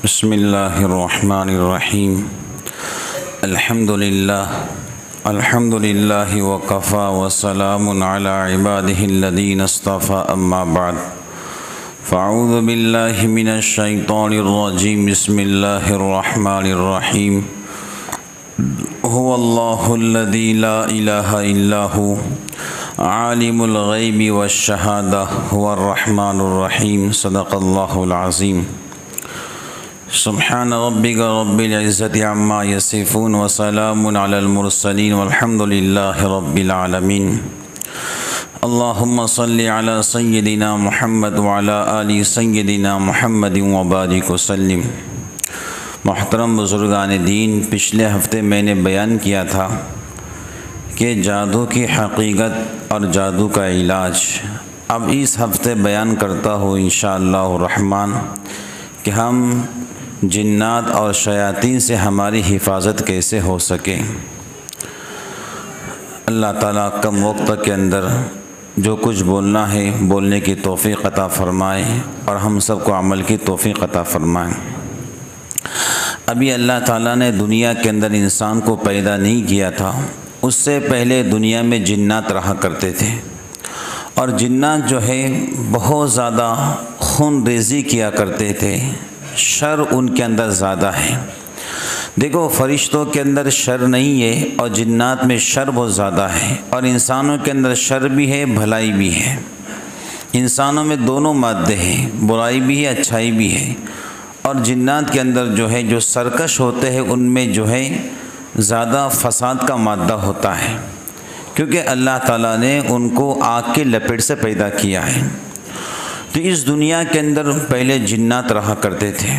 बिस्मिल्लाहिर्रहमानिर्रहीम। अल्हम्दुलिल्लाहि वकफ़ा वसलामुन अला इबादिहिल्लज़ीना इस्तफ़ा अम्मा बअद। फ़अऊज़ु बिल्लाहि मिनश्शैतानिर्रजीम। बिस्मिल्लाहिर्रहमानिर्रहीम। हुवल्लाहुल्लज़ी ला इलाहा इल्ला हु आलिमुल ग़ैबि वश्शहादा हुवर्रहमानुर्रहीम। सदक़ल्लाहुल अज़ीम। सुब्हान रब्बिका रब्बिल इज़्ज़ति अम्मा यसिफ़ून व सलामुन अलल मुरसलीन वल्हम्दुलिल्लाहि रब्बिल आलमीन। अल्लाहुम्मा सल्लि अला सय्यिदिना मुहम्मद व अला आलि सय्यिदिना मुहम्मदिन व बारिक व सल्लिम। मोहतरम बुज़ुर्गान दीन, पिछले हफ़्ते मैंने बयान किया था कि जादू की हकीकत और जादू का इलाज। अब इस हफ़्ते बयान करता हूँ इंशाअल्लाह रहमान कि हम जिन्नात और शयातीन से हमारी हिफाजत कैसे हो सके। अल्लाह ताला कम वक्त के अंदर जो कुछ बोलना है बोलने की तौफ़ीक़ अता फ़रमाए और हम सब को अमल की तौफ़ीक़ अता फ़रमाए। अभी अल्लाह ताला ने दुनिया के अंदर इंसान को पैदा नहीं किया था, उससे पहले दुनिया में जिन्नात रहा करते थे और जिन्नात जो है बहुत ज़्यादा खून रेज़ी किया करते थे। शर उनके अंदर ज़्यादा है। देखो, फ़रिश्तों के अंदर शर नहीं है और जिन्नात में शर बहुत ज़्यादा है, और इंसानों के अंदर शर भी है भलाई भी है। इंसानों में दोनों मादे हैं, बुराई भी है अच्छाई भी है। और जिन्नात के अंदर जो है जो सरकश होते हैं उनमें जो है ज़्यादा फसाद का मादा होता है, क्योंकि अल्लाह ताला ने उनको आग के लपेट से पैदा किया है। तो इस दुनिया के अंदर पहले जिन्नात रहा करते थे,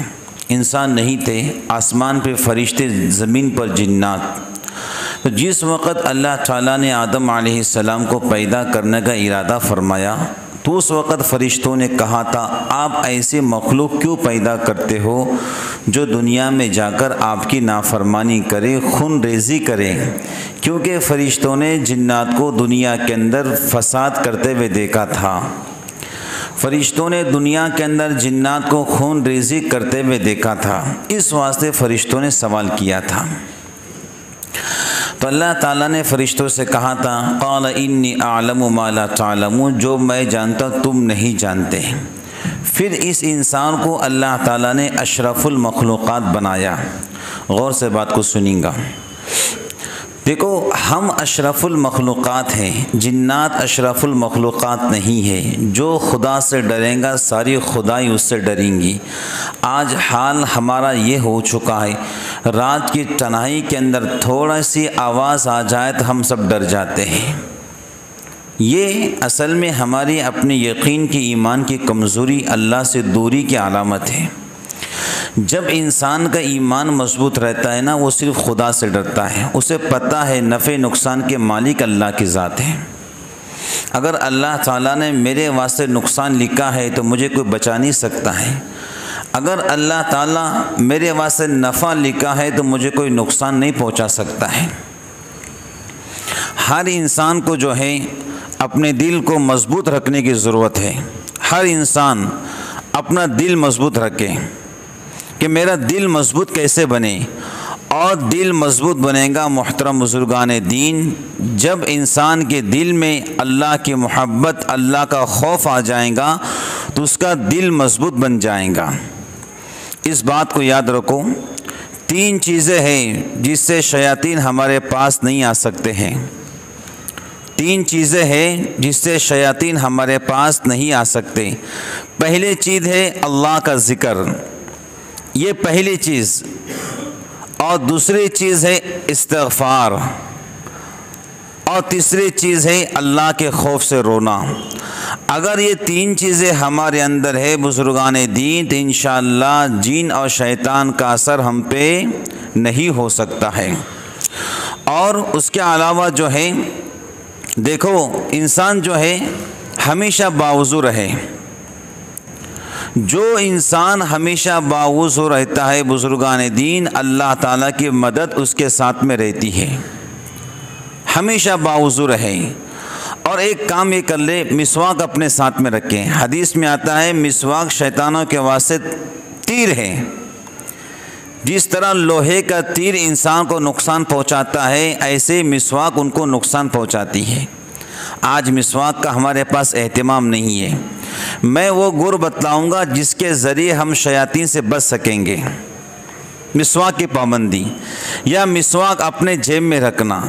इंसान नहीं थे। आसमान पे फरिश्ते, ज़मीन पर जिन्नात। तो जिस वक़्त अल्लाह ताला ने आदम अलैहिस्सलाम को पैदा करने का इरादा फरमाया तो उस वक़्त फ़रिश्तों ने कहा था, आप ऐसे मखलूक क्यों पैदा करते हो जो दुनिया में जाकर आपकी नाफरमानी करे, खून रेज़ी करे। क्योंकि फ़रिश्तों ने जिन्नात को दुनिया के अंदर फ़साद करते हुए देखा था। फ़रिश्तों ने दुनिया के अंदर जिन्नात को खून रेज़ी करते हुए देखा था। इस वास्ते फ़रिश्तों ने सवाल किया था। तो अल्लाह ताला ने फ़रिश्तों से कहा था, क़ाल इन्नी अअलमु मा ला तअलमून, जो मैं जानता तुम नहीं जानते। फिर इस इंसान को अल्लाह ताला ने अशरफुल मखलूक़ात बनाया। गौर से बात को सुनिएगा। देखो, हम अशरफुल मखलूक़ात हैं, जिन्नात अशरफुल मखलूक़ात नहीं है। जो खुदा से डरेगा सारी खुदाई उससे डरेंगी। आज हाल हमारा ये हो चुका है, रात की तन्हाई के अंदर थोड़ा सी आवाज़ आ जाए तो हम सब डर जाते हैं। ये असल में हमारी अपने यकीन की, ईमान की कमज़ोरी, अल्लाह से दूरी की अलामत है। जब इंसान का ईमान मजबूत रहता है ना, वो सिर्फ़ खुदा से डरता है। उसे पता है नफ़े नुकसान के मालिक अल्लाह की ज़ात है। अगर अल्लाह ताला ने मेरे वास्ते नुकसान लिखा है तो मुझे कोई बचा नहीं सकता है। अगर अल्लाह ताला मेरे वास्ते नफ़ा लिखा है तो मुझे कोई नुकसान नहीं पहुंचा सकता है। हर इंसान को जो है अपने दिल को मजबूत रखने की ज़रूरत है। हर इंसान अपना दिल मजबूत रखे कि मेरा दिल मजबूत कैसे बने। और दिल मजबूत बनेगा मोहतरम बुज़ुर्गान दीन, जब इंसान के दिल में अल्लाह की मोहब्बत, अल्लाह का खौफ आ जाएगा तो उसका दिल मजबूत बन जाएगा। इस बात को याद रखो। 3 चीज़ें हैं जिससे शयातीन हमारे पास नहीं आ सकते हैं। 3 चीज़ें हैं जिससे शयातीन हमारे पास नहीं आ सकते। पहली चीज़ है अल्लाह का ज़िक्र, ये पहली चीज़। और दूसरी चीज़ है इस्तिग़फ़ार, और तीसरी चीज़ है अल्लाह के खौफ से रोना। अगर ये 3 चीज़ें हमारे अंदर है बुज़ुर्गान दीन, तो इंशाअल्लाह जिन और शैतान का असर हम पे नहीं हो सकता है। और उसके अलावा जो है, देखो, इंसान जो है हमेशा बावज़ू रहे। जो इंसान हमेशा बावज़ू रहता है बुज़ुर्गान दीन, अल्लाह ताला की मदद उसके साथ में रहती है। हमेशा बावज़ू रहे। और एक काम ये कर ले, मिसवाक अपने साथ में रखें। हदीस में आता है मिसवाक शैतानों के वास्ते तीर है। जिस तरह लोहे का तीर इंसान को नुकसान पहुंचाता है, ऐसे मिसवाक उनको नुकसान पहुंचाती है। आज मिसवाक का हमारे पास एहतिमाम नहीं है। मैं वो गुर बतलाऊँगा जिसके ज़रिए हम शयातीन से बच सकेंगे। मिसवाक की पाबंदी, या मिसवाक अपने जेब में रखना,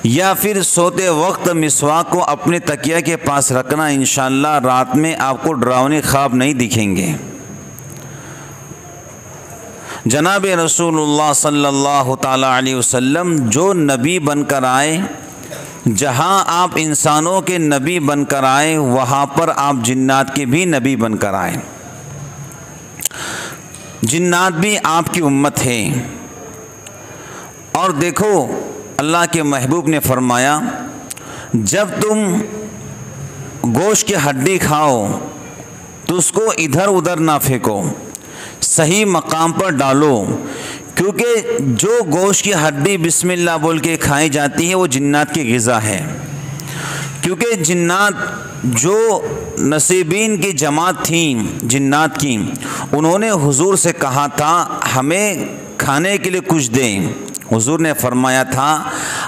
या फिर सोते वक्त मिसवाक को अपने तकिया के पास रखना। इंशाअल्लाह रात में आपको डरावने ख्वाब नहीं दिखेंगे। जनाब रसूलुल्लाह सल्लल्लाहु ताला अलैहि वसल्लम जो नबी बनकर आए, जहाँ आप इंसानों के नबी बनकर आए, वहाँ पर आप जिन्नात के भी नबी बनकर आए। जिन्नात भी आपकी उम्मत है। और देखो, अल्लाह के महबूब ने फरमाया, जब तुम गोश्त की हड्डी खाओ तो उसको इधर उधर ना फेंको, सही मकाम पर डालो, क्योंकि जो गोश्त की हड्डी बिस्मिल्लाह बोल के खाई जाती है वो जिन्नात की ग़िज़ा है। क्योंकि जिन्नात जो नसीबीन की जमात थी जिन्नात की, उन्होंने हुजूर से कहा था हमें खाने के लिए कुछ दें। हुजूर ने फरमाया था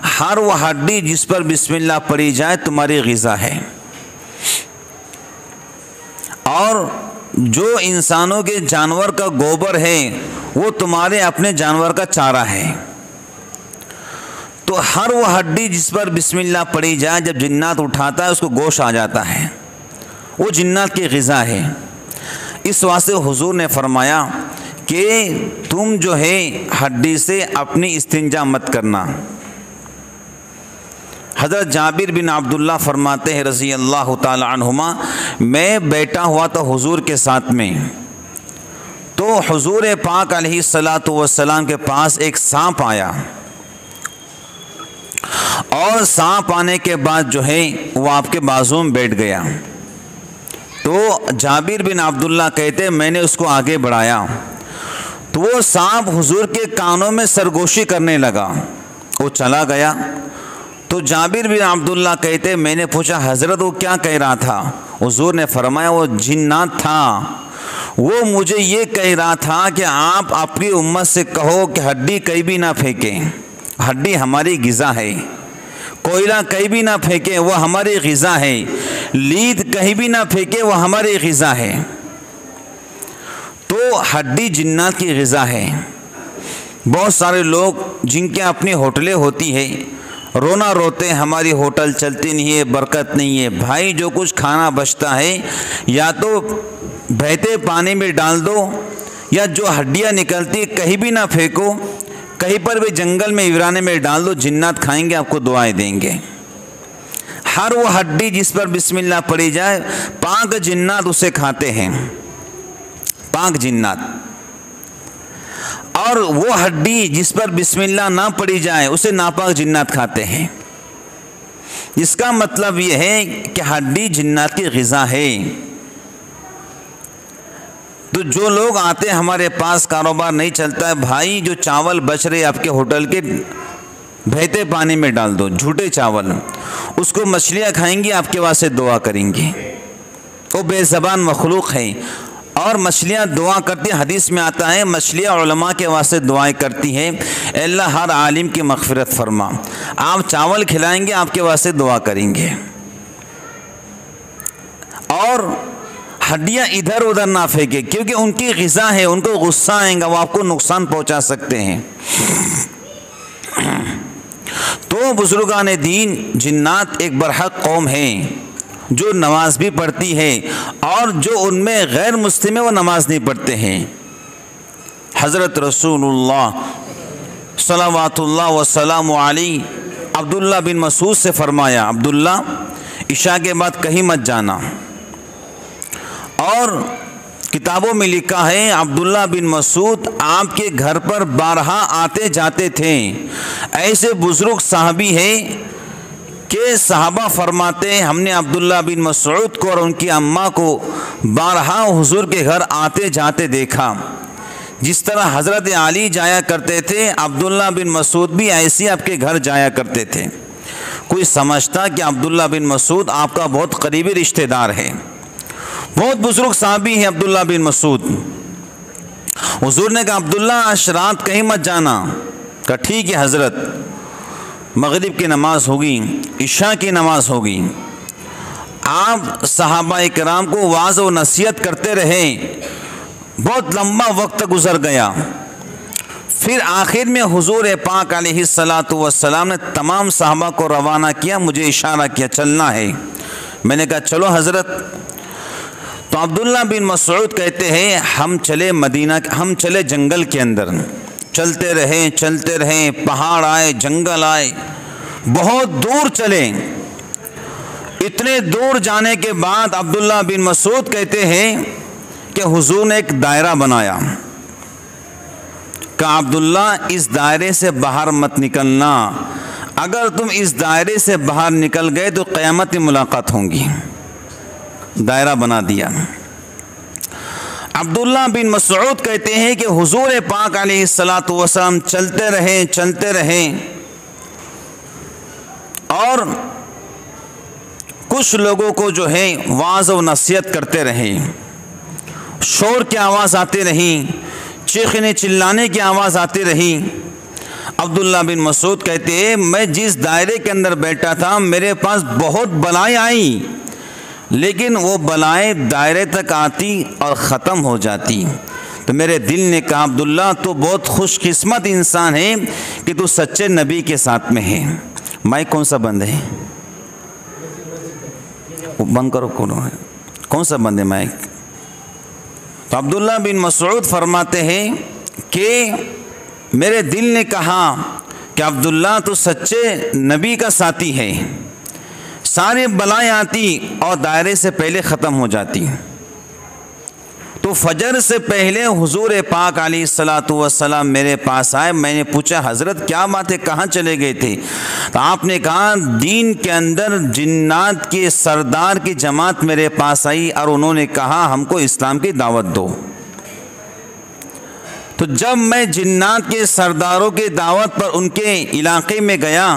हर वह हड्डी जिस पर बिस्मिल्लाह पड़ी जाए तुम्हारी ग़िज़ा है। और जो इंसानों के जानवर का गोबर है वो तुम्हारे अपने जानवर का चारा है। तो हर वो हड्डी जिस पर बिस्मिल्लाह पड़ी जाए, जब जिन्नात उठाता है उसको गोश्त आ जाता है, वो जिन्नात की ग़िज़ा है। इस वास्ते हुजूर ने फरमाया कि तुम जो है हड्डी से अपनी इस्तिंजा मत करना। हज़रत जाबिर बिन अब्दुल्लाह फरमाते हैं रज़ी अल्लाह ताला अन्हुमा, मैं बैठा हुआ था हुजूर के साथ में, तो हुजूर पाक अलैहिस्सलातु वस्सलाम के पास एक सांप आया। और सांप आने के बाद जो है वो आपके बाजू में बैठ गया। तो जाबिर बिन अब्दुल्लाह कहते मैंने उसको आगे बढ़ाया तो वो सांप हुजूर के कानों में सरगोशी करने लगा, वो चला गया। तो जाबिर बिन अब्दुल्लाह कहते मैंने पूछा हज़रत वो क्या कह रहा था? हुजूर ने फरमाया वो जिन्नात था, वो मुझे ये कह रहा था कि आप अपनी उम्मत से कहो कि हड्डी कहीं भी ना फेंकें, हड्डी हमारी ग़िज़ा है। कोयला कहीं भी ना फेंके वो हमारी ग़िज़ा है। लीद कहीं भी ना फेंके वो हमारी ग़िज़ा है। तो हड्डी जिन्नात की ग़िज़ा है। बहुत सारे लोग जिनके अपनी होटलें होती है रोना रोते हैं हमारी होटल चलती नहीं है, बरकत नहीं है। भाई जो कुछ खाना बचता है या तो बहते पानी में डाल दो, या जो हड्डियाँ निकलती कहीं भी ना फेंको, कहीं पर भी जंगल में वीराने में डाल दो, जिन्नात खाएंगे आपको दुआएं देंगे। हर वो हड्डी जिस पर बिस्मिल्लाह पड़ी जाए पाक जिन्नात उसे खाते हैं, पाक जिन्नात। और वो हड्डी जिस पर बिस्मिल्लाह ना पड़ी जाए उसे नापाक जिन्नात खाते हैं। इसका मतलब ये है कि हड्डी जिन्नात की ग़िज़ा है। तो जो लोग आते हैं हमारे पास, कारोबार नहीं चलता है, भाई जो चावल बच रहे आपके होटल के बहते पानी में डाल दो, झूठे चावल, उसको मछलियाँ खाएंगी आपके वास्ते दुआ करेंगी। वो बेज़बान मखलूक है और मछलियाँ दुआ करती हैं। हदीस में आता है मछलियाँ उलमा के वास्ते दुआएं करती हैं, अल्लाह हर आलिम की मग़फ़िरत फरमा। आप चावल खिलाएंगे आपके वास्ते दुआ करेंगे। और हड्डियाँ इधर उधर ना फेंके क्योंकि उनकी ग़िज़ा है, उनको गुस्सा आएगा, वो आपको नुकसान पहुँचा सकते हैं। तो बुज़ुर्गान दीन, जिन्नात एक बरहक कौम है जो नमाज भी पढ़ती है और जो उनमें गैर मुस्लिम है वो नमाज नहीं पढ़ते हैं। हज़रत रसूलुल्लाह सल्लल्लाहु वसल्लम अलैहि अब्दुल्ला बिन मसूद से फरमाया, अब्दुल्ला इशा के बाद कहीं मत जाना। और किताबों में लिखा है अब्दुल्ला बिन मसूद आपके घर पर बारहा आते जाते थे। ऐसे बुज़ुर्ग साहबी है कि सहाबा फरमाते हैं हमने अब्दुल्ला बिन मसूद को और उनकी अम्मा को बारहा हुजूर के घर आते जाते देखा। जिस तरह हज़रत अली जाया करते थे अब्दुल्ला बिन मसूद भी ऐसे आपके घर जाया करते थे। कोई समझता कि अब्दुल्ला बिन मसूद आपका बहुत करीबी रिश्तेदार है, बहुत बुजुर्ग साहबी हैं अब्दुल्ला बिन मसूद। हुजूर ने कहा अब्दुल्ला आज रात कहीं मत जाना। कहा ठीक है हज़रत। मगरिब की नमाज़ होगी, इशा की नमाज़ होगी, आप सहाबा इकराम को वाज़ व नसीहत करते रहे, बहुत लंबा वक्त गुज़र गया। फिर आखिर में हुजूर पाक अलैहिस्सलातु वस्सलाम ने तमाम सहाबा को रवाना किया, मुझे इशारा किया चलना है। मैंने कहा चलो हज़रत। तो अब्दुल्ला बिन मसऊद कहते हैं हम चले मदीना, हम चले जंगल के अंदर, चलते रहे, पहाड़ आए, जंगल आए, बहुत दूर चले। इतने दूर जाने के बाद अब्दुल्ला बिन मसऊद कहते हैं कि हुजूर ने एक दायरा बनाया। कहा अब्दुल्ला इस दायरे से बाहर मत निकलना, अगर तुम इस दायरे से बाहर निकल गए तो क़यामत में मुलाकात होंगी। दायरा बना दिया। अब्दुल्ला बिन मसऊद कहते हैं कि हुजूर पाक अलैहिस्सलातु वस्सलाम चलते रहे और कुछ लोगों को जो है वाज़ व नसीहत करते रहे। शोर की आवाज़ आती रही, चीखने चिल्लाने की आवाज़ आती रही। अब्दुल्ला बिन मसऊद कहते हैं मैं जिस दायरे के अंदर बैठा था मेरे पास बहुत बलाएं आई, लेकिन वो बलाएं दायरे तक आती और ख़त्म हो जाती। तो मेरे दिल ने कहा अब्दुल्ला तो बहुत खुशकिस्मत इंसान है कि तू सच्चे नबी के साथ में है। माइक कौन सा बंद है? बंद करो, कौन सा बंद है माइक? तो अब्दुल्ला बिन मसऊद फरमाते हैं कि मेरे दिल ने कहा कि अब्दुल्ला तो सच्चे नबी का साथी है, सारी बलाएं आती और दायरे से पहले ख़त्म हो जाती। तो फजर से पहले हुजूर पाक अलैहिस्सलातु वस्सलाम मेरे पास आए। मैंने पूछा हज़रत क्या बात है, कहाँ चले गए थे? तो आपने कहा दीन के अंदर जिन्नात के सरदार की जमात मेरे पास आई और उन्होंने कहा हमको इस्लाम की दावत दो। तो जब मैं जिन्नात के सरदारों की दावत पर उनके इलाके में गया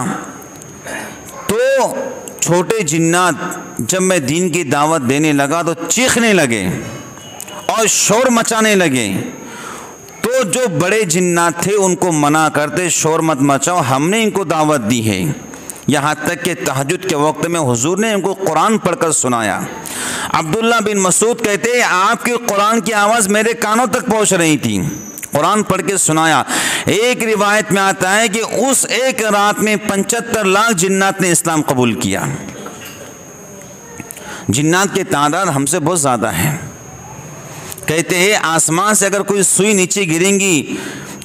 तो छोटे जिन्नात जब मैं दीन की दावत देने लगा तो चीखने लगे और शोर मचाने लगे। तो जो बड़े जिन्नात थे उनको मना करते, शोर मत मचाओ, हमने इनको दावत दी है। यहाँ तक कि तहज्जुद के वक्त में हुजूर ने इनको कुरान पढ़कर सुनाया। अब्दुल्ला बिन मसऊद कहते हैं आपकी कुरान की आवाज़ मेरे कानों तक पहुँच रही थी, कुरान पढ़ के सुनाया। एक रिवायत में आता है कि उस एक रात में 75 लाख जिन्नात ने इस्लाम कबूल किया। जिन्नात की तादाद हमसे बहुत ज़्यादा है। कहते हैं आसमान से अगर कोई सुई नीचे गिरेंगी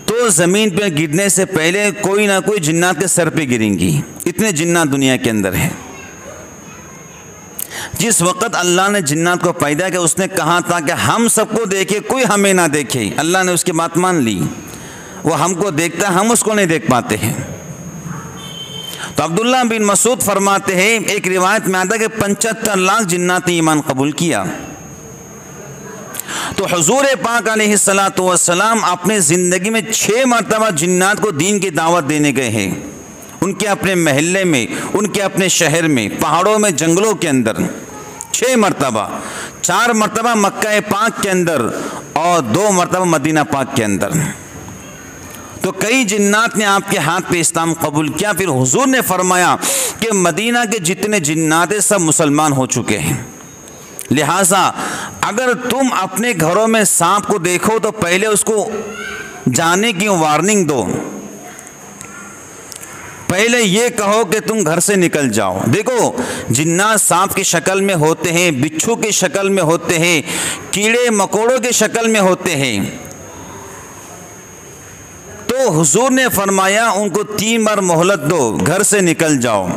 तो ज़मीन पर गिरने से पहले कोई ना कोई जिन्नात के सर पे गिरेंगी। इतने जिन्नात दुनिया के अंदर है। जिस वक़्त अल्लाह ने जिन्नात को पैदा किया उसने कहा था कि हम सबको देखे कोई हमें ना देखे। अल्लाह ने उसकी बात मान ली। वो हमको देखता है, हम उसको नहीं देख पाते हैं। तो अब्दुल्ला बिन मसऊद फरमाते हैं एक रिवायत में आता है कि 75 लाख जिन्नात ने ईमान कबूल किया। तो हुजूर पाक अलैहिस्सलातु वस्सलाम अपने ज़िंदगी में 6 मरतबा जिन्नात को दीन की दावत देने गए हैं। उनके अपने महल्ले में, उनके अपने शहर में, पहाड़ों में, जंगलों के अंदर 6 मरतबा। 4 मरतबा मक्का पाक के अंदर और 2 मरतबा मदीना पाक के अंदर। तो कई जिन्नात ने आपके हाथ पे इस्लाम कबूल किया। फिर हुजूर ने फरमाया कि मदीना के जितने जिन्नात हैं सब मुसलमान हो चुके हैं। लिहाजा अगर तुम अपने घरों में सांप को देखो तो पहले उसको जाने की वार्निंग दो, पहले ये कहो कि तुम घर से निकल जाओ। देखो जिन्नात सांप की शक्ल में होते हैं, बिच्छू की शक्ल में होते हैं, कीड़े मकोड़ों की शक्ल में होते हैं। तो हुजूर ने फरमाया उनको 3 बार मोहलत दो, घर से निकल जाओ।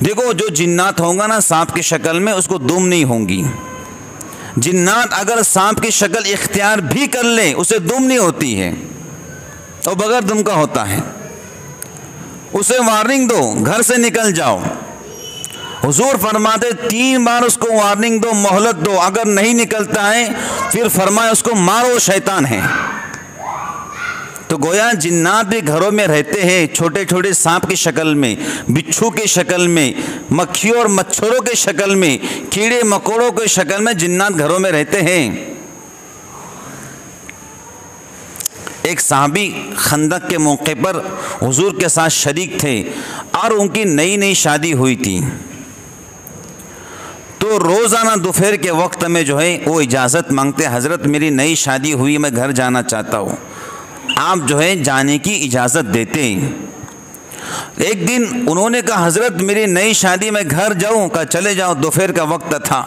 देखो जो जिन्नात होगा ना सांप की शक्ल में उसको दुम नहीं होंगी। जिन्नात अगर सांप की शक्ल इख्तियार भी कर ले उसे दुम नहीं होती है, तो बगैर दुम का होता है। उसे वार्निंग दो, घर से निकल जाओ। हुजूर फरमाते 3 बार उसको वार्निंग दो, मोहलत दो। अगर नहीं निकलता है फिर फरमाए उसको मारो, शैतान है। तो गोया जिन्नात भी घरों में रहते हैं, छोटे छोटे सांप की शक्ल में, बिच्छू की शक्ल में, मक्खियों और मच्छरों की शक्ल में, कीड़े मकोड़ों की शक्ल में जिन्नात घरों में रहते हैं। एक साहबी खंदक के मौके पर हुजूर के साथ शरीक थे और उनकी नई नई शादी हुई थी। तो रोज़ाना दोपहर के वक्त में जो है वो इजाज़त मांगते, हज़रत मेरी नई शादी हुई, मैं घर जाना चाहता हूँ, आप जो है जाने की इजाज़त देते। एक दिन उन्होंने कहा, हज़रत मेरी नई शादी में घर जाऊँ? कहा चले जाओ। दोपहर का वक्त था।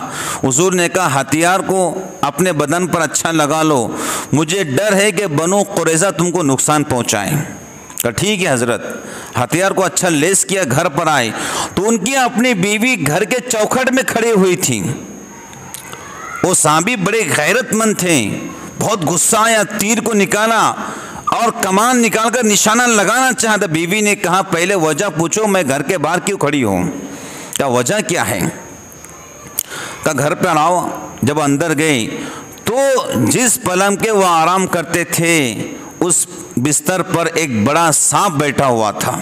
हुजूर ने कहा हथियार को अपने बदन पर अच्छा लगा लो, मुझे डर है कि बनु कुरैज़ा तुमको नुकसान पहुँचाएँ। कहा ठीक है हज़रत। हथियार को अच्छा लेस किया, घर पर आए तो उनकी अपनी बीवी घर के चौखट में खड़ी हुई थी। वो साहबी बड़े गैरतमंद थे, बहुत गुस्सा आया, तीर को निकाला और कमान निकालकर निशाना लगाना चाहा। बीवी ने कहा पहले वजह पूछो, मैं घर के बाहर क्यों खड़ी हूँ? क्या वजह क्या है? कहा घर पर आओ। जब अंदर गए तो जिस पलंग के वो आराम करते थे उस बिस्तर पर एक बड़ा सांप बैठा हुआ था।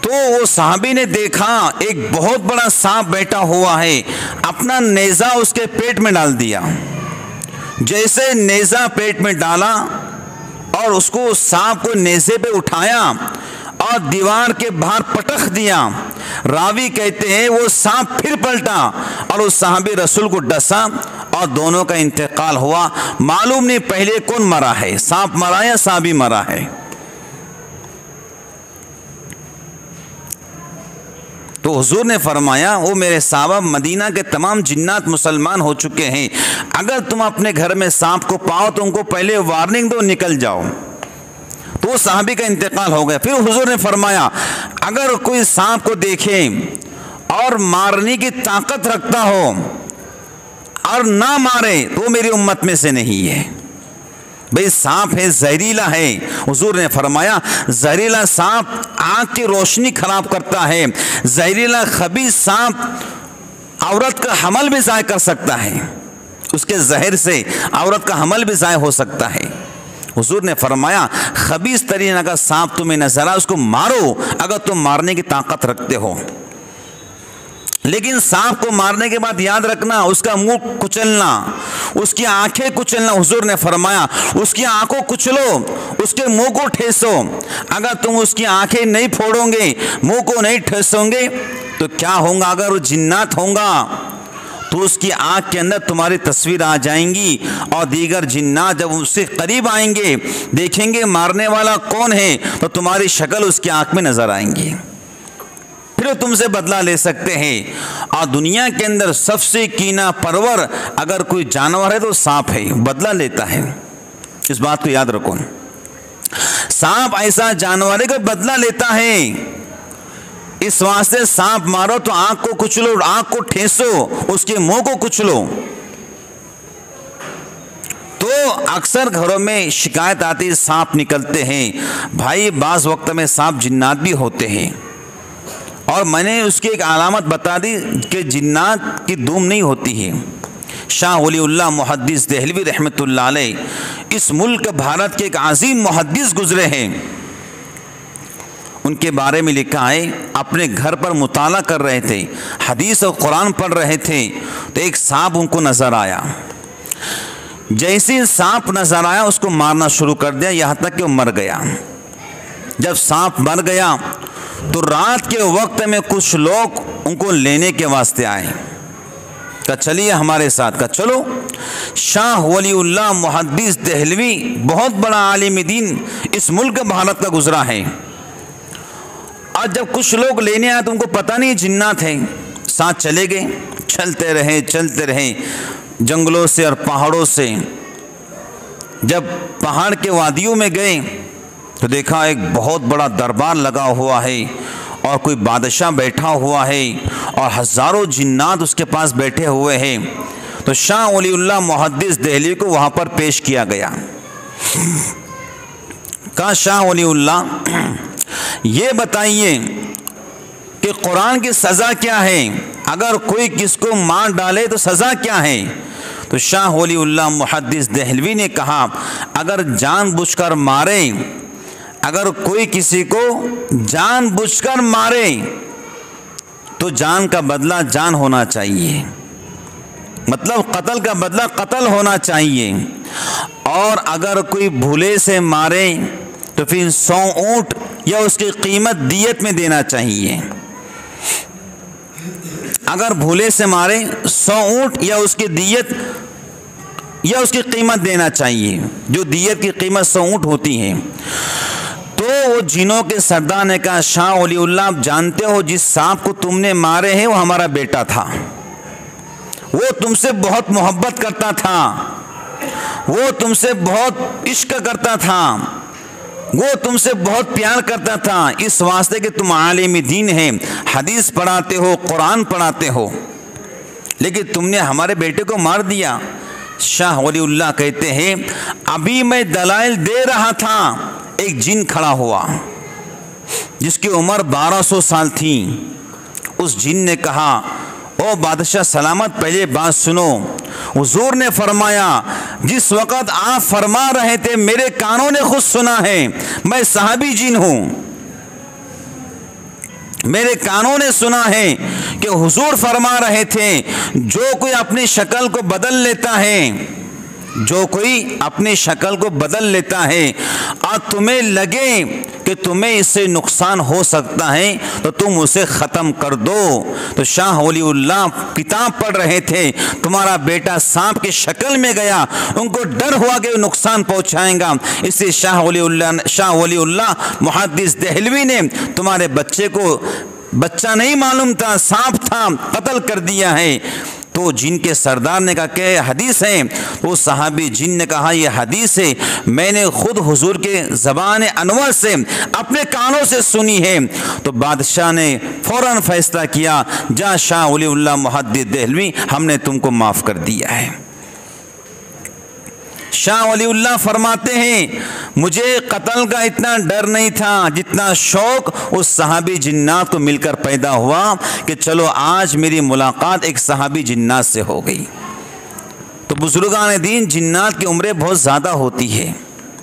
तो वो साहबी ने देखा एक बहुत बड़ा सांप बैठा हुआ है, अपना नेज़ा उसके पेट में डाल दिया। जैसे नेज़ा पेट में डाला और उसको सांप को नेज़े पे उठाया और दीवार के बाहर पटक दिया। रावी कहते हैं वो सांप फिर पलटा और उस साहबी रसूल को डसा और दोनों का इंतकाल हुआ। मालूम नहीं पहले कौन मरा है, सांप मरा या साहबी मरा है। तो हुजूर ने फरमाया वो मेरे साहबा, मदीना के तमाम जिन्नात मुसलमान हो चुके हैं, अगर तुम अपने घर में सांप को पाओ तो उनको पहले वार्निंग दो, निकल जाओ। तो वो साहबी का इंतकाल हो गया। फिर हुजूर ने फरमाया अगर कोई सांप को देखे और मारने की ताकत रखता हो और ना मारे तो वो मेरी उम्मत में से नहीं है। भाई सांप है, जहरीला है। हुजूर ने फरमाया जहरीला सांप आँख की रोशनी खराब करता है, जहरीला खबीस सांप औरत का हमल भी ज़ाय कर सकता है, उसके जहर से औरत का हमल भी ज़ाय हो सकता है। हुजूर ने फरमाया खबीस तरीन अगर सांप तुम्हें नजर आए उसको मारो, अगर तुम मारने की ताकत रखते हो। लेकिन सांप को मारने के बाद याद रखना उसका मुंह कुचलना, उसकी आंखें कुचलना। हुजूर ने फरमाया उसकी आंखों कुचलो, उसके मुंह को ठेसो। अगर तुम उसकी आंखें नहीं फोड़ोगे, मुंह को नहीं ठेसोगे तो क्या होगा? अगर वो जिन्नात होगा तो उसकी आँख के अंदर तुम्हारी तस्वीर आ जाएंगी और दीगर जिन्नात जब उससे करीब आएंगे, देखेंगे मारने वाला कौन है, तो तुम्हारी शक्ल उसकी आँख में नजर आएंगी, फिर तुमसे बदला ले सकते हैं। और दुनिया के अंदर सबसे कीना परवर अगर कोई जानवर है तो सांप है, बदला लेता है। इस बात को याद रखो, सांप ऐसा जानवर है कि बदला लेता है। इस वास्ते सांप मारो तो आंख को कुचलो, आंख को ठेसो, उसके मुंह को कुचलो। तो अक्सर घरों में शिकायत आती है सांप निकलते हैं। भाई बाज़ वक्त में सांप जिन्नात भी होते हैं, और मैंने उसकी एक अलामत बता दी कि जिन्नात की धूम नहीं होती है। शाह वलीउल्लाह मुहद्दिस देहलवी रहमतुल्लाह अलैह इस मुल्क भारत के एक अजीम मुहद्दिस गुजरे हैं। उनके बारे में लिखा है अपने घर पर मुताला कर रहे थे, हदीस और कुरान पढ़ रहे थे, तो एक सांप उनको नज़र आया। जैसे सांप नज़र आया उसको मारना शुरू कर दिया, यहाँ तक कि वो मर गया। जब सांप मर गया तो रात के वक्त में कुछ लोग उनको लेने के वास्ते आए। कहा चलिए हमारे साथ। कहा चलो। शाह वलीउल्लाह मुहद्दिस देहलवी बहुत बड़ा आलिम दीन इस मुल्क भारत का गुजरा है। और जब कुछ लोग लेने आए तो उनको पता नहीं जिन्नात है, साथ चले गए। चलते रहे जंगलों से और पहाड़ों से। जब पहाड़ के वादियों में गए तो देखा एक बहुत बड़ा दरबार लगा हुआ है और कोई बादशाह बैठा हुआ है और हज़ारों जिन्नात उसके पास बैठे हुए हैं। तो शाह वलीउल्लाह मुहद्दिस देहलवी को वहाँ पर पेश किया गया। कहा शाह वलीउल्लाह ये बताइए कि कुरान की सज़ा क्या है, अगर कोई किसको मार डाले तो सज़ा क्या है? तो शाह वलीउल्लाह मुहद्दिस देहलवी ने कहा अगर जानबूझकर मारे, अगर कोई किसी को जानबूझकर मारे तो जान का बदला जान होना चाहिए। मतलब कत्ल का बदला कत्ल होना चाहिए। और अगर कोई भूले से मारे तो फिर 100 ऊँट या उसकी कीमत दियत में देना चाहिए। अगर भूले से मारे 100 ऊँट या उसकी दियत या उसकी कीमत देना चाहिए, जो दियत की कीमत 100 ऊँट होती है। तो वो जिनों के सरदार ने कहा, शाह वलीउल्लाह, आप जानते हो जिस सांप को तुमने मारे हैं वो हमारा बेटा था, वो तुमसे बहुत मोहब्बत करता था, वो तुमसे बहुत इश्क करता था, वो तुमसे बहुत प्यार करता था। इस वास्ते कि तुम आलिम दीन हैं, हदीस पढ़ाते हो, कुरान पढ़ाते हो, लेकिन तुमने हमारे बेटे को मार दिया। शाह वलीउल्लाह कहते हैं, अभी मैं दलाइल दे रहा था, एक जिन खड़ा हुआ जिसकी उम्र 1200 साल थी। उस जिन ने कहा, ओ बादशाह सलामत, पहले बात सुनो। हुजूर ने फरमाया, जिस वक़्त आप फरमा रहे थे मेरे कानों ने खुद सुना है, मैं सहाबी जिन हूँ, मेरे कानों ने सुना है कि हुजूर फरमा रहे थे, जो कोई अपनी शक्ल को बदल लेता है, जो कोई अपनी शक्ल को बदल लेता है और तुम्हें लगे कि तुम्हें इससे नुकसान हो सकता है तो तुम उसे ख़त्म कर दो। तो शाह वलीउल्लाह किताब पढ़ रहे थे, तुम्हारा बेटा सांप की शक्ल में गया, उनको डर हुआ कि नुकसान पहुंचाएगा, इसलिए शाह वलीउल्लाह मुहद्दिस देहलवी ने तुम्हारे बच्चे को, बच्चा नहीं मालूम था, सांप था, कत्ल कर दिया है। तो जिन के सरदार ने कहा कि हदीस है, वो सहाबी जिन ने कहा यह हदीस है, मैंने खुद हुजूर के ज़बान अनवर से अपने कानों से सुनी है। तो बादशाह ने फ़ौरन फैसला किया, जा शाह वलीउल्लाह मुहद्दिस देहलवी, हमने तुमको माफ़ कर दिया है। शाह वलीउल्लाह फरमाते हैं, मुझे कत्ल का इतना डर नहीं था जितना शौक़ उस सहाबी जिन्नात को मिलकर पैदा हुआ कि चलो आज मेरी मुलाकात एक सहाबी जिन्नात से हो गई। तो बुजुर्गान दीन, जिन्नात की उम्रें बहुत ज़्यादा होती है,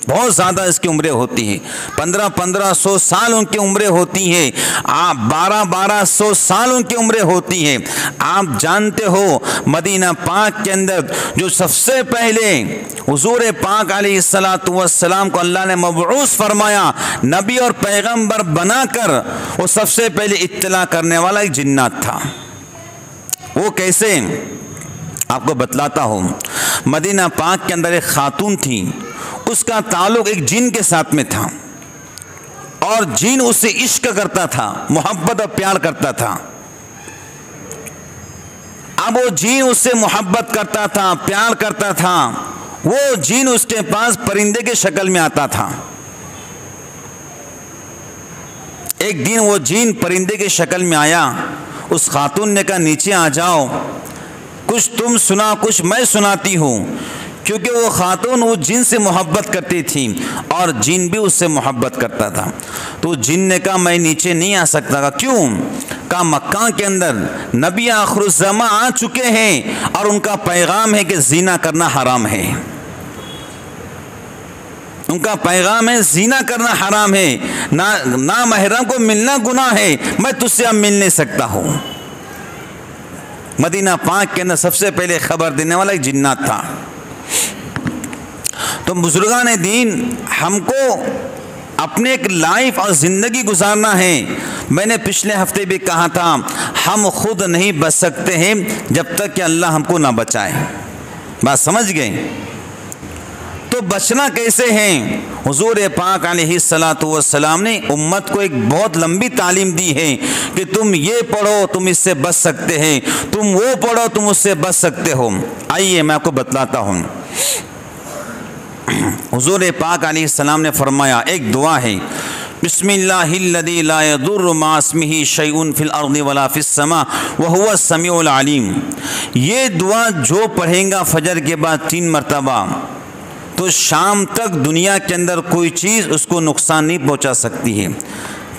बहुत ज़्यादा इसकी उम्रें होती हैं, 1500 साल उनकी उम्रें होती हैं, आप 1200 साल उनकी उम्रें होती हैं। आप जानते हो मदीना पाक के अंदर जो सबसे पहले हुजूर पाक अलैहिस्सलातु वस्सलाम को अल्लाह ने मबऊस फरमाया, नबी और पैगंबर बनाकर, वो सबसे पहले इत्तला करने वाला एक जिन्नात था। वो कैसे, आपको बतलाता हूँ। मदीना पाक के अंदर एक खातून थी, उसका ताल्लुक़ एक जिन के साथ में था और जिन उससे इश्क करता था, मोहब्बत और प्यार करता था। अब वो जिन उससे मोहब्बत करता था, प्यार करता था, वो जिन उसके पास परिंदे के शक्ल में आता था। एक दिन वो जिन परिंदे की शक्ल में आया, उस खातून ने कहा, नीचे आ जाओ, कुछ तुम सुना, कुछ मैं सुनाती हूँ, क्योंकि वो खातून वो जिन से मोहब्बत करती थी और जिन भी उससे मोहब्बत करता था। तो जिन ने कहा, मैं नीचे नहीं आ सकता। कहा क्यों? कहा मक्का के अंदर नबी आखिरुज़्ज़मा आ चुके हैं और उनका पैगाम है कि ज़िना करना हराम है, उनका पैगाम है ज़िना करना हराम है, ना महरम को मिलना गुनाह है, मैं तुझसे अब मिल नहीं सकता हूँ। मदीना पाक के अंदर सबसे पहले खबर देने वाला एक जिन्नात था। तो बुजुर्गान दीन, हमको अपने एक लाइफ और ज़िंदगी गुजारना है। मैंने पिछले हफ्ते भी कहा था, हम खुद नहीं बच सकते हैं जब तक कि अल्लाह हमको ना बचाए। बात समझ गए? तो बचना कैसे है? हुजूर पाक अलैहिस्सलातु वस्सलाम ने उम्मत को एक बहुत लंबी तालीम दी है कि तुम ये पढ़ो तुम इससे बच सकते हैं, तुम वो पढ़ो तुम उससे बच सकते हो। आइए मैं आपको बतलाता हूँ। हुजूर पाक अलैहिस्सलाम ने फरमाया, एक दुआ है, बिस्मिल्लाहिल्लज़ी ला यदुर्रु मा इस्मिही शैउन फिल अर्दि वला फिस समा व हुवा समीउल अलीम। ये दुआ जो पढ़ेगा फजर के बाद 3 मरतबा, तो शाम तक दुनिया के अंदर कोई चीज़ उसको नुकसान नहीं पहुंचा सकती है,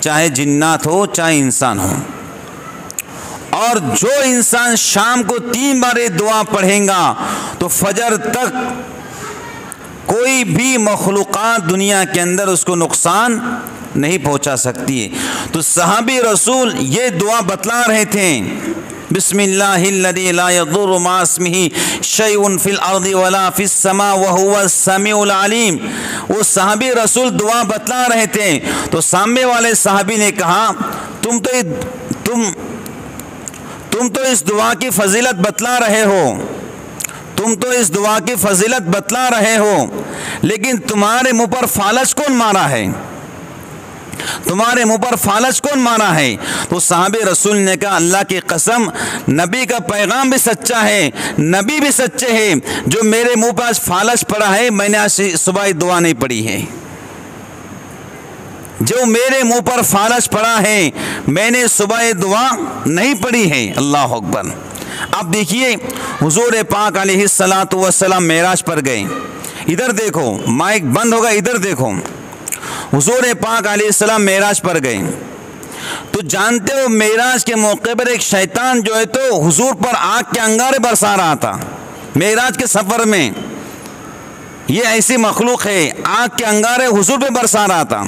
चाहे जिन्नात हो चाहे इंसान हो। और जो इंसान शाम को 3 बार ये दुआ पढ़ेगा तो फजर तक कोई भी मखलूक़ात दुनिया के अंदर उसको नुकसान नहीं पहुंचा सकती है। तो सहाबी रसूल ये दुआ बतला रहे थे, बिस्मिल्लाहिल्लज़ी ला यदुर्रु मा इस्मिही शैउन फिल अर्दि वला फिस समा व हुवस समीउल अलीम। वो सहाबी रसूल दुआ बतला रहे थे तो सामने वाले सहाबी ने कहा तुम तो इस दुआ की फजीलत बतला रहे हो, तुम तो इस दुआ की फजीलत बतला रहे हो, लेकिन तुम्हारे मुंह पर फालज कौन मारा है, तुम्हारे मुंह पर फालज कौन मारा है? तो साहबे रसूल ने कहा अल्लाह की कसम, नबी का पैगाम भी सच्चा है, नबी भी सच्चे हैं, जो मेरे मुंह पर आज फालज पड़ा है, मैंने आज सुबह दुआ नहीं पढ़ी है, जो मेरे मुंह पर फालज पड़ा है मैंने सुबह दुआ नहीं पढ़ी है। अल्लाह अकबर। अब देखिए हुजूर पाक अलैहिस्सलातु वस्सलाम मेराज पर गए। इधर देखो, माइक बंद होगा, इधर देखो। हुजूर पाक अलैहिस्सलाम मेराज पर गए तो जानते हो मेराज के मौके पर एक शैतान जो है तो हुजूर पर आग के अंगारे बरसा रहा था। मेराज के सफ़र में ये ऐसी मखलूक है, आग के अंगारे हुजूर पे बरसा रहा था।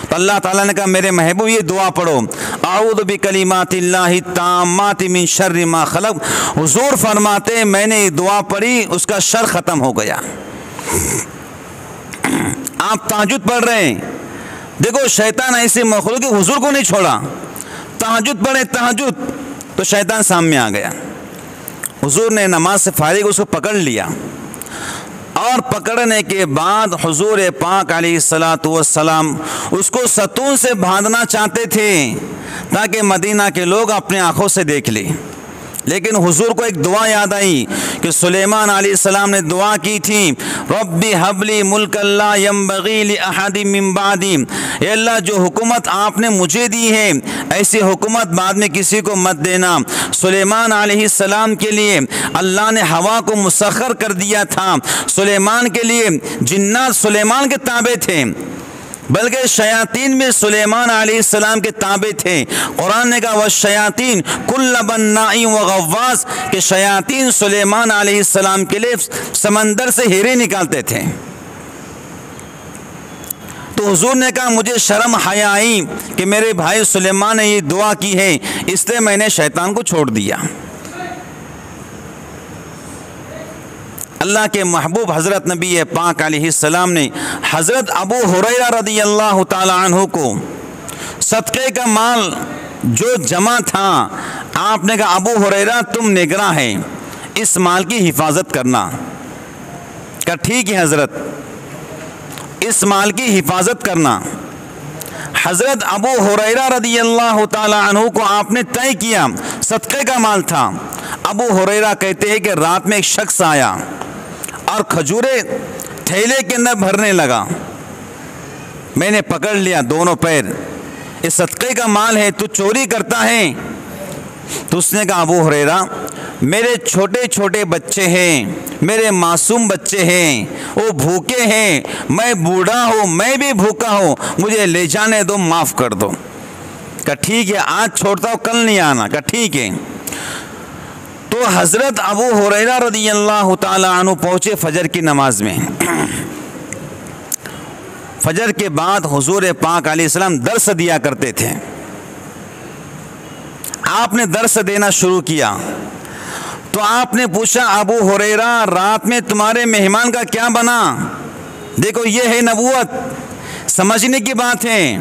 तो अल्लाह ताला ने कहा मेरे महबूब ये दुआ पढ़ो, आऊज़ु बिकलिमातिल्लाहि ताम्माति मिन शर्रि मा खलक़। हुजूर फरमाते मैंने ये दुआ पढ़ी, उसका शर ख़त्म हो गया। आप तहज्जुद पढ़ रहे हैं, देखो शैतान ऐसे मखलूक के हुजूर को नहीं छोड़ा, तहज्जुद पढ़े तहज्जुद, तो शैतान सामने आ गया। हुजूर ने नमाज से फारिग उसको पकड़ लिया और पकड़ने के बाद हुजूर पाक अलैहिस्सलातु वस्सलाम उसको सतून से बांधना चाहते थे ताकि मदीना के लोग अपने आँखों से देख लें। लेकिन हुजूर को एक दुआ याद आई कि सुलेमान अलैहिस्सलाम ने दुआ की थी, रब्बी हबली मुल्कन ला यंबगी लि अहदिम मिन बादी। ए अल्लाह, जो हुकूमत आपने मुझे दी है ऐसी हुकूमत बाद में किसी को मत देना। सुलेमान अलैहिस्सलाम के लिए अल्लाह ने हवा को मुसख्खर कर दिया था, सुलेमान के लिए जिन्नात सुलेमान के ताबे थे, बल्कि शयातीन में सुलेमान अलैहिस्सलाम के ताबे थे। कुरान ने कहा वश्शयातीन कुल्ल बन्नाई व गव्वास, के शयातीन सुलेमान अलैहिस्सलाम के लिए समंदर से हीरे निकालते थे। तो हुजूर ने कहा मुझे शर्म हया आई कि मेरे भाई सुलेमान ने ये दुआ की है, इसलिए मैंने शैतान को छोड़ दिया। अल्लाह के महबूब हज़रत नबी पाक अलैहिस्सलाम ने हज़रत अबू हुरैरा रदियल्लाहु ताला अन्हु को सदक़े का माल जो जमा था, आपने कहा अबू हुरैरा तुम निगरां हैं, इस माल की हिफाजत करना। कहा ठीक है हज़रत, इस माल की हिफाजत करना। हज़रत अबू हुरैरा रदियल्लाहु ताला अन्हु को आपने तय किया, सदक़े का माल था। अबू हुरैरा कहते हैं कि रात में एक शख्स आया और खजूरे थैले के अंदर भरने लगा। मैंने पकड़ लिया दोनों पैर, ये सदक़े का माल है, तू चोरी करता है? तो उसने कहा अबू हुरैरा मेरे छोटे छोटे बच्चे हैं, मेरे मासूम बच्चे हैं, वो भूखे हैं, मैं बूढ़ा हूँ, मैं भी भूखा हूँ, मुझे ले जाने दो, माफ़ कर दो। कहा ठीक है, आज छोड़ता हूँ, कल नहीं आना। कहा ठीक है। तो हज़रत अबू हुरैरा रदियल्लाहु ताला अन्हु पहुँचे फजर की नमाज में। फजर के बाद हुजूर पाक अलैहिस्सलाम दर्स दिया करते थे। आपने दर्स देना शुरू किया तो आपने पूछा अबू हुरैरा रात में तुम्हारे मेहमान का क्या बना? देखो ये है नबूवत, समझने की बात है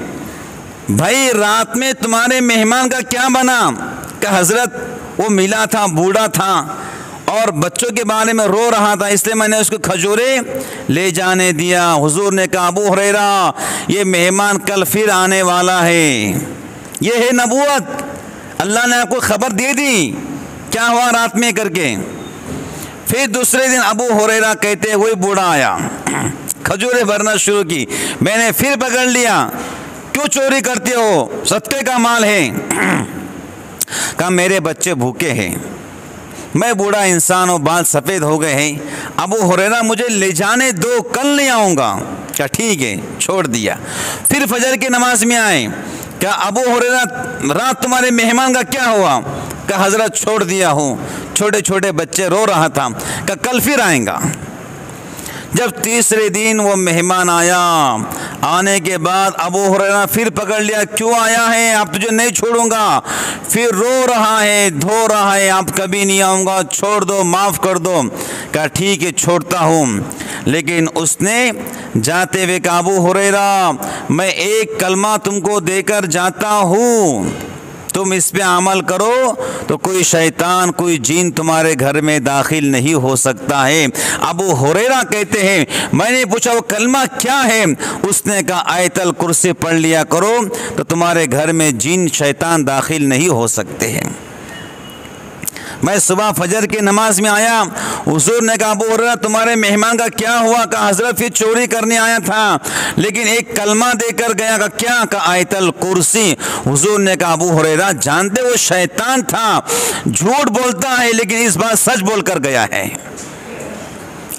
भाई, रात में तुम्हारे मेहमान का क्या बना? कि हज़रत वो मिला था, बूढ़ा था और बच्चों के बारे में रो रहा था, इसलिए मैंने उसको खजूरे ले जाने दिया। हुजूर ने कहा अबू हुरैरा ये मेहमान कल फिर आने वाला है। ये है नबूवत, अल्लाह ने आपको खबर दे दी क्या हुआ रात में करके। फिर दूसरे दिन अबू हुरैरा कहते हैं वही बूढ़ा आया, खजूरें भरना शुरू की, मैंने फिर पकड़ लिया, क्यों चोरी करते हो, सदक़े का माल है। कहा मेरे बच्चे भूखे हैं, मैं बूढ़ा इंसान हूँ, बाल सफ़ेद हो गए हैं, अबू हुरैरा मुझे ले जाने दो, कल नहीं आऊँगा। क्या ठीक है, छोड़ दिया। फिर फजर की नमाज में आए, क्या अबू हुरैरा रात तुम्हारे मेहमान का क्या हुआ? क्या हज़रत छोड़ दिया हूँ, छोटे छोटे बच्चे रो रहा था। क्या कल फिर आएगा। जब तीसरे दिन वो मेहमान आया, आने के बाद अबू हुरैरा फिर पकड़ लिया, क्यों आया है, आप तुझे नहीं छोड़ूंगा। फिर रो रहा है, धो रहा है, आप कभी नहीं आऊँगा, छोड़ दो, माफ़ कर दो। कहा ठीक है छोड़ता हूँ। लेकिन उसने जाते हुए कहा, अबू हुरैरा मैं एक कलमा तुमको देकर जाता हूँ, तुम इस पे अमल करो तो कोई शैतान कोई जीन तुम्हारे घर में दाखिल नहीं हो सकता है। अबू हुरैरा कहते हैं मैंने पूछा वो कलमा क्या है, उसने कहा आयतल कुर्सी पढ़ लिया करो तो तुम्हारे घर में जीन शैतान दाखिल नहीं हो सकते हैं। मैं सुबह फजर की नमाज में आया, हुजूर ने कहा अबू हुरैरा तुम्हारे मेहमान का क्या हुआ। कहा हजरत फिर चोरी करने आया था लेकिन एक कलमा देकर गया। कहा क्या। कहा आयतल कुर्सी। हुजूर ने कहा अबू हुरैरा जानते वो शैतान था, झूठ बोलता है लेकिन इस बार सच बोल कर गया है।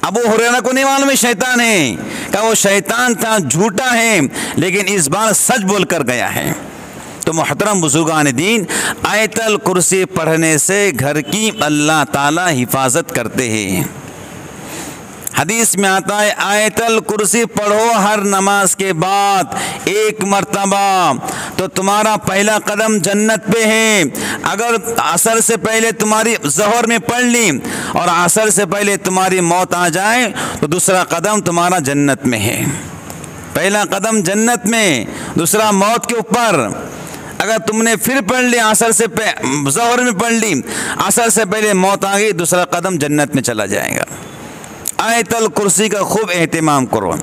अबू हुरैरा को नहीं मालूम है शैतान है। कहा वो शैतान था, झूठा है लेकिन इस बार सच बोल कर गया है। तो मोहतरम बुजुर्गान दीन, आयतल कुर्सी पढ़ने से घर की अल्लाह ताला हिफाजत करते हैं। हदीस में आता है आयतल कुर्सी पढ़ो हर नमाज के बाद एक मर्तबा तो तुम्हारा पहला कदम जन्नत पे है। अगर असर से पहले तुम्हारी ज़ोहर में पढ़ ली और असर से पहले तुम्हारी मौत आ जाए तो दूसरा कदम तुम्हारा जन्नत में है। पहला कदम जन्नत में, दूसरा मौत के ऊपर। अगर तुमने फिर पढ़ लिया असर से ज़ोहर में पढ़ ली, असर से पहले मौत आ गई, दूसरा कदम जन्नत में चला जाएगा। आयतल कुर्सी का खूब एहतिमाम करो।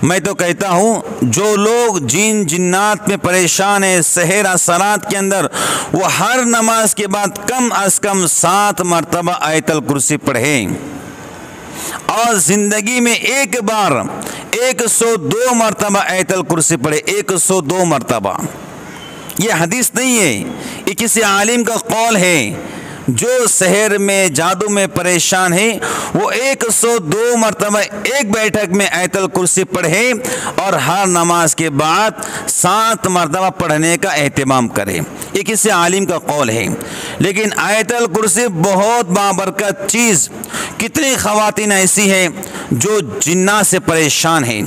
मैं तो कहता हूँ जो लोग जिन जिन्नात में परेशान है सहर असरात के अंदर, वो हर नमाज के बाद कम अज़ कम 7 मरतबा आयतल कुर्सी पढ़ें और ज़िंदगी में एक बार 102 मरतबा आयतल कुर्सी पढ़े। 102 मरतबा, ये हदीस नहीं है, ये किसी आलिम का कौल है। जो शहर में जादू में परेशान है वो 102 मरतबा एक बैठक में आयतल कुर्सी पढ़े और हर नमाज के बाद 7 मरतबा पढ़ने का एहतिमाम करे। ये किसी आलिम का कौल है। लेकिन आयतल कुर्सी बहुत बाबरकत चीज़। कितनी ख़वातीन ऐसी हैं जो जिन्नात से परेशान हैं,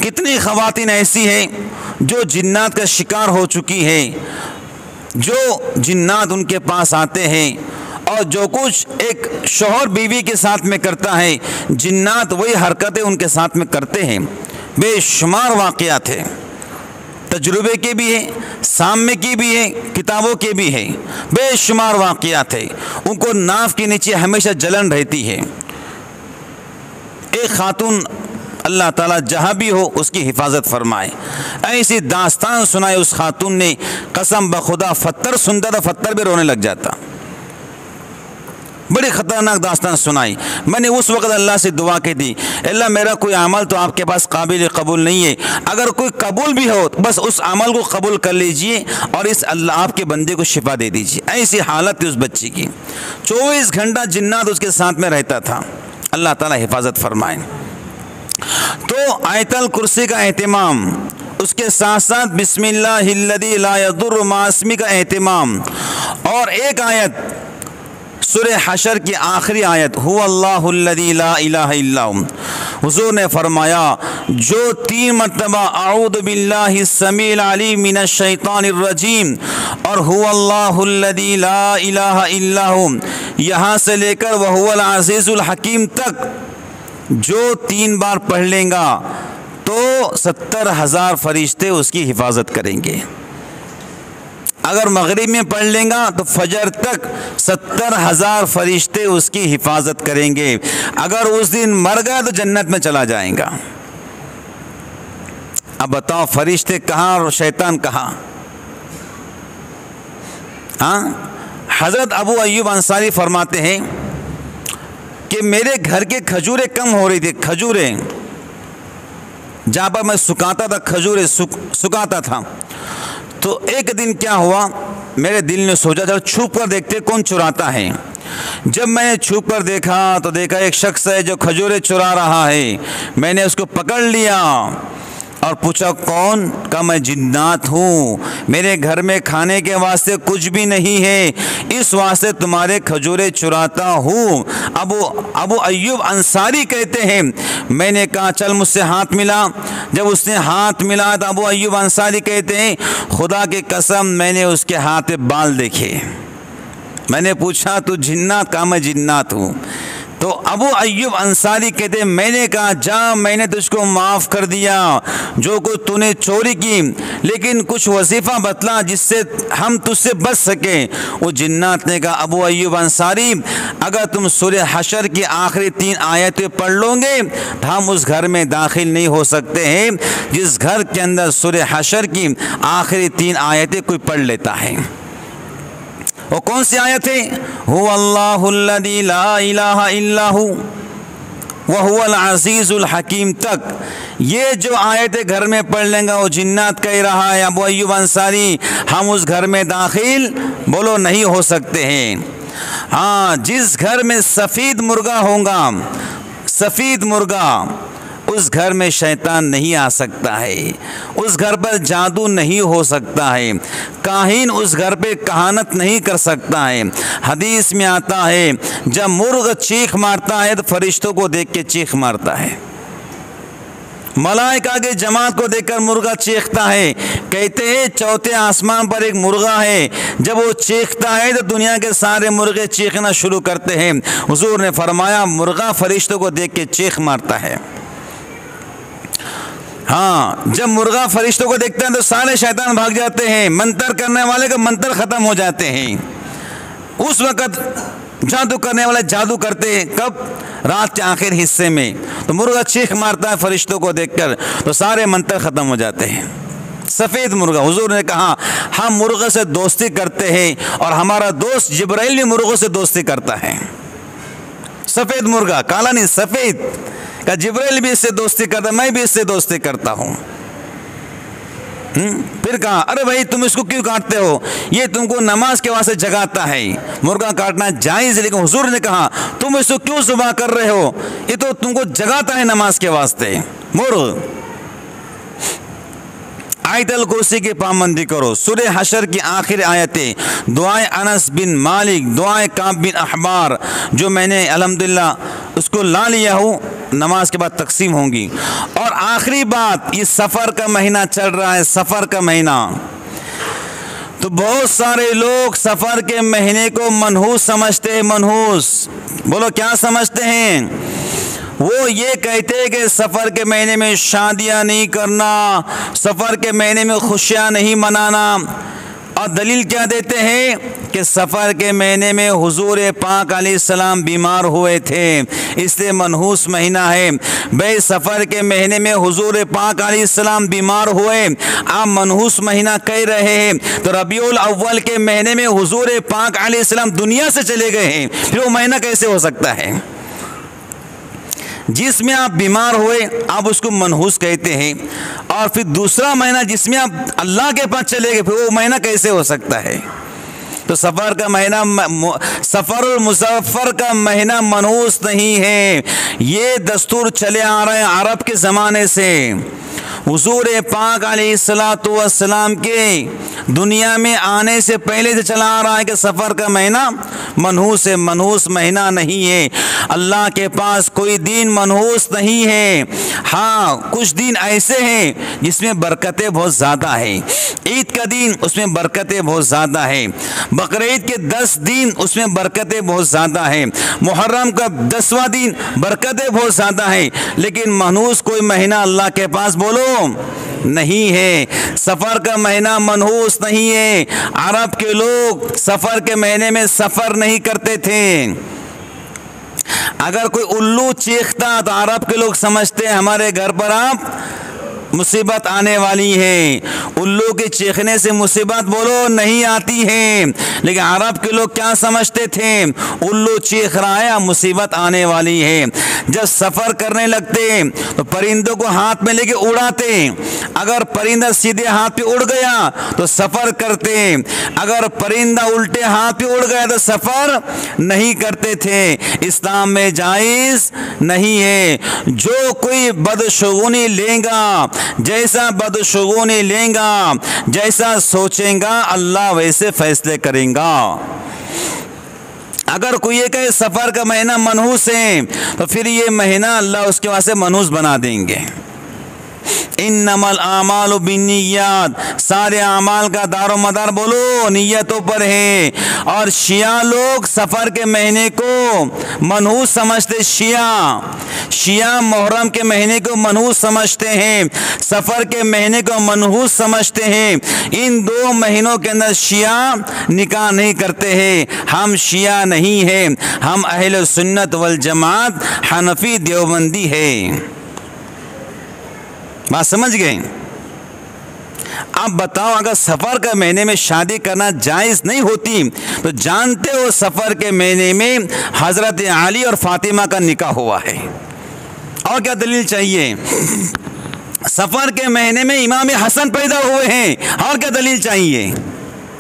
कितनी ख़वातीन ऐसी हैं जो जिन्नात का शिकार हो चुकी हैं। जो जिन्नात उनके पास आते हैं और जो कुछ एक शौहर बीवी के साथ में करता है, जिन्नात वही हरकतें उनके साथ में करते हैं। बेशुमार वाक़यात हैं, तजुर्बे के भी हैं, सामने की भी है, किताबों के भी है, बेशुमार वाक़यात है। उनको नाफ के नीचे हमेशा जलन रहती है। एक खातून अल्लाह ताला जहाँ भी हो उसकी हिफाजत फरमाए, ऐसी दास्तान सुनाए उस खातून ने, कसम बखुदा फत्तर सुनता था फत्तर भी रोने लग जाता। बड़ी ख़तरनाक दास्तान सुनाई। मैंने उस वक़्त अल्लाह से दुआ की थी, अल्लाह मेरा कोई अमल तो आपके पास काबिल कबूल नहीं है, अगर कोई कबूल भी हो तो बस उस अमल को कबूल कर लीजिए और इस अल्लाह आपके बंदे को शिफा दे दीजिए। ऐसी हालत थी उस बच्ची की। 24 घंटा जिन्नात उसके साथ में रहता था। अल्लाह ताला हिफाजत फरमाए। तो आयतल कुर्सी का एहतिमाम, उसके साथ साथ बिस्मिल्लाहिल्लज़ी ला यदुर्रु मा इस्मिही का एहतिमाम। और एक आयत सूरह हशर की आखिरी आयत, हुवल्लाहुल्लज़ी ला इलाहा इल्ला हु, हुज़ूर ने फरमाया जो 3 मरतबा अऊज़ु बिल्लाहि समील अलीम मिनश शैतानिर रजीम और हुवल्लाहुल्लज़ी ला इलाहा इल्ला हु यहाँ से लेकर वहुवल अज़ीज़ुल हकीम तक जो 3 बार पढ़ लेगा तो 70,000 फरिश्ते उसकी हिफाजत करेंगे। अगर मगरिब में पढ़ लेगा तो फजर तक 70,000 फरिश्ते उसकी हिफाजत करेंगे। अगर उस दिन मर गया तो जन्नत में चला जाएगा। अब बताओ फरिश्ते कहाँ और शैतान कहाँ? हाँ, हज़रत अबू अय्यूब अंसारी फरमाते हैं कि मेरे घर के खजूरें कम हो रही थी। खजूरें जहाँ पर मैं सुखाता था, खजूरें सुखाता था। तो एक दिन क्या हुआ, मेरे दिल ने सोचा चलो छुप कर देखते कौन चुराता है। जब मैंने छुप कर देखा तो देखा एक शख्स है जो खजूरें चुरा रहा है। मैंने उसको पकड़ लिया और पूछा कौन? का मैं जिन्नात हूँ, मेरे घर में खाने के वास्ते कुछ भी नहीं है, इस वास्ते तुम्हारे खजूरें चुराता हूँ। अबू अय्यूब अंसारी कहते हैं, मैंने कहा चल मुझसे हाथ मिला। जब उसने हाथ मिला तो अबू अय्यूब अंसारी कहते हैं, खुदा की कसम मैंने उसके हाथ पे बाल देखे। मैंने पूछा तू जिन्नात? कहा मैं जिन्नात हूँ। तो अबू अय्यूब अंसारी कहते, मैंने कहा जा मैंने तुझको माफ़ कर दिया जो कुछ तूने चोरी की, लेकिन कुछ वजीफ़ा बतला जिससे हम तुझसे बच सके। वो जिन्नात ने कहा, अबू अय्यूब अंसारी अगर तुम सूरह हशर की आखिरी 3 आयतें पढ़ लोगे तो हम उस घर में दाखिल नहीं हो सकते हैं जिस घर के अंदर सूरह हशर की आखिरी 3 आयतें कोई पढ़ लेता है। वो कौन सी आयत है? हुवल्लाहुल्लज़ी ला इलाहा इल्ला हु व हुवल अज़ीज़ुल हकीम तक। ये जो आयतें घर में पढ़ लेंगे, वो जिन्नात कह रहा है अबू अय्यूब अंसारी हम उस घर में दाखिल बोलो नहीं हो सकते हैं। हाँ, जिस घर में सफ़ेद मुर्गा होगा, सफ़ेद मुर्गा, उस घर में शैतान नहीं आ सकता है, उस घर पर जादू नहीं हो सकता है, काहिन उस घर पे कहानत नहीं कर सकता है। हदीस में आता है जब मुर्ग चीख मारता है तो फरिश्तों को देख के चीख मारता है, मलाइका के जमात को देखकर मुर्गा चीखता है। कहते हैं चौथे आसमान पर एक मुर्गा है, जब वो चीखता है तो दुनिया के सारे मुर्गे चीखना शुरू करते हैं। हुजूर ने फरमाया मुर्गा फरिश्तों को देख के चीख मारता है। हाँ, जब मुर्गा फरिश्तों को देखता है तो सारे शैतान भाग जाते हैं, मंतर करने वाले का मंतर ख़त्म हो जाते हैं। उस वक़्त जादू करने वाले जादू करते हैं कब? रात के आखिर हिस्से में। तो मुर्गा चीख मारता है फरिश्तों को देखकर तो सारे मंतर ख़त्म हो जाते हैं। सफ़ेद मुर्गा, हुजूर ने कहा हम मुर्गे से दोस्ती करते हैं और हमारा दोस्त जिब्राइल भी मुर्गों से दोस्ती करता है। सफ़ेद मुर्गा, काला नहीं, सफ़ेद का जिब्राइल भी इससे दोस्ती करता, मैं भी इससे दोस्ती करता हूँ। फिर कहा अरे भाई तुम इसको क्यों काटते हो? ये तुमको नमाज के वास्ते जगाता है। मुर्गा काटना जायज़ है, लेकिन हुजूर ने कहा तुम इसको क्यों ज़ुबा कर रहे हो? ये तो तुमको जगाता है नमाज के वास्ते। मुर्ग आयतल कुर्सी की पाबंदी करो। सूरह हशर की आखिर आयतें, दुआए अनस बिन मालिक, दुआए काब बिन अहबार, जो मैंने अल्हम्दुलिल्लाह उसको ला लिया हूँ, नमाज के बाद तकसीम होंगी। और आखिरी बात, ये सफ़र का महीना चल रहा है, सफ़र का महीना, तो बहुत सारे लोग सफ़र के महीने को मनहूस समझते हैं। मनहूस बोलो क्या समझते हैं? वो ये कहते हैं कि सफ़र के महीने में शादियां नहीं करना, सफ़र के महीने में खुशियां नहीं मनाना। और दलील क्या देते हैं कि सफ़र के महीने में हुजूर पाक अलैहिस्सलाम बीमार हुए थे, इसलिए मनहूस महीना है। भाई सफ़र के महीने में हुजूर पाक अलैहिस्सलाम बीमार हुए, आप मनहूस महीना कह रहे हैं, तो रबीउल अव्वल के महीने में हुजूर पाक अलैहिस्सलाम दुनिया से चले गए हैं, फिर वो महीना कैसे हो सकता है? जिसमें आप बीमार हुए आप उसको मनहूस कहते हैं, और फिर दूसरा महीना जिसमें आप अल्लाह के पास चले गए, फिर वो महीना कैसे हो सकता है? तो सफ़र का महीना, सफ़रुल मुज़फ़्फ़र का महीना मनहूस नहीं है। ये दस्तूर चले आ रहे हैं अरब के ज़माने से। हुजूर पाक अलैहिस्सलातु वस्सलाम के दुनिया में आने से पहले से चला आ रहा है कि सफ़र का महीना मनहूस है। मनहूस महीना नहीं है। अल्लाह के पास कोई दिन मनहूस नहीं है। हाँ, कुछ दिन ऐसे हैं जिसमें बरकतें बहुत ज़्यादा है। ईद का दिन, उसमें बरकतें बहुत ज़्यादा है। बकरीद के 10 दिन, उसमें बरकतें बहुत ज़्यादा है। मुहर्रम का 10वां दिन, बरकतें बहुत ज़्यादा है। लेकिन मनहूस कोई महीना अल्लाह के पास बोलो नहीं है। सफ़र का महीना मनहूस नहीं है। अरब के लोग सफ़र के महीने में सफ़र नहीं करते थे। अगर कोई उल्लू चीखता तो अरब के लोग समझते हैं हमारे घर पर आप मुसीबत आने वाली है। उल्लू के चीखने से मुसीबत बोलो नहीं आती है। लेकिन अरब के लोग क्या समझते थे? उल्लू चीख रहा है, मुसीबत आने वाली है। जब सफ़र करने लगते तो परिंदों को हाथ में लेके उड़ाते। अगर परिंदा सीधे हाथ पे उड़ गया तो सफ़र करते, अगर परिंदा उल्टे हाथ पे उड़ गया तो सफ़र नहीं करते थे। इस्लाम में जायज़ नहीं है। जो कोई बदशगुनी लेगा, जैसा बदशगुनी लेगा, जैसा सोचेगा, अल्लाह वैसे फैसले करेगा। अगर कोई ये कहे सफ़र का महीना मनहूस है तो फिर ये महीना अल्लाह उसके वास्ते मनहूस बना देंगे। इन्नमल आमालु बिन्नियात, सारे अमाल का दारो मदार बोलो नियतों पर है। और शिया लोग सफ़र के महीने को मनहूस समझते, शिया मुहर्रम के महीने को मनहूस समझते हैं, सफ़र के महीने को मनहूस समझते हैं। इन 2 महीनों के अंदर शिया निकाह नहीं करते हैं। हम शिया नहीं हैं, हम अहले सुन्नत वल जमात हनफी देवबंदी है। बात समझ गए? अब बताओ, अगर सफ़र के महीने में शादी करना जायज़ नहीं होती तो जानते हो सफ़र के महीने में हज़रत अली और फ़ातिमा का निकाह हुआ है। और क्या दलील चाहिए? सफ़र के महीने में इमाम हसन पैदा हुए हैं, और क्या दलील चाहिए?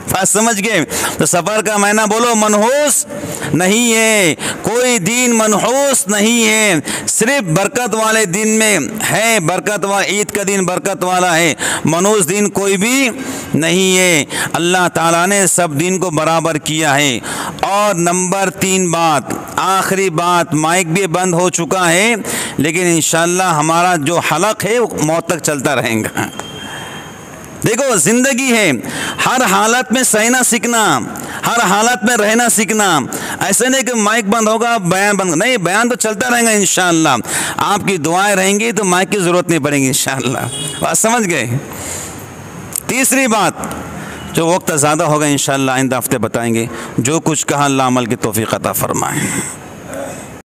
बात समझ गए? तो सफ़र का महीना बोलो मनहूस नहीं है, कोई दिन मनहूस नहीं है, सिर्फ बरकत वाले दिन में है, बरकत वाला ईद का दिन बरकत वाला है, मनहूस दिन कोई भी नहीं है। अल्लाह ताला ने सब दिन को बराबर किया है। और नंबर 3 बात, आखिरी बात, माइक भी बंद हो चुका है लेकिन इंशाअल्लाह हमारा जो हलक है वो मौत तक चलता रहेगा। देखो ज़िंदगी है, हर हालत में सहना सीखना, हर हालत में रहना सीखना। ऐसे नहीं कि माइक बंद होगा बयान बंद, नहीं, बयान तो चलता रहेगा इंशाअल्लाह। आपकी दुआएं रहेंगी तो माइक की ज़रूरत नहीं पड़ेगी इंशाअल्लाह। बात समझ गए? तीसरी बात, जो वक्त ज़्यादा होगा इंशाअल्लाह आइंदा हफ्ते बताएंगे। जो कुछ कहा अल्लाह अमल की तौफीक अता फरमाए।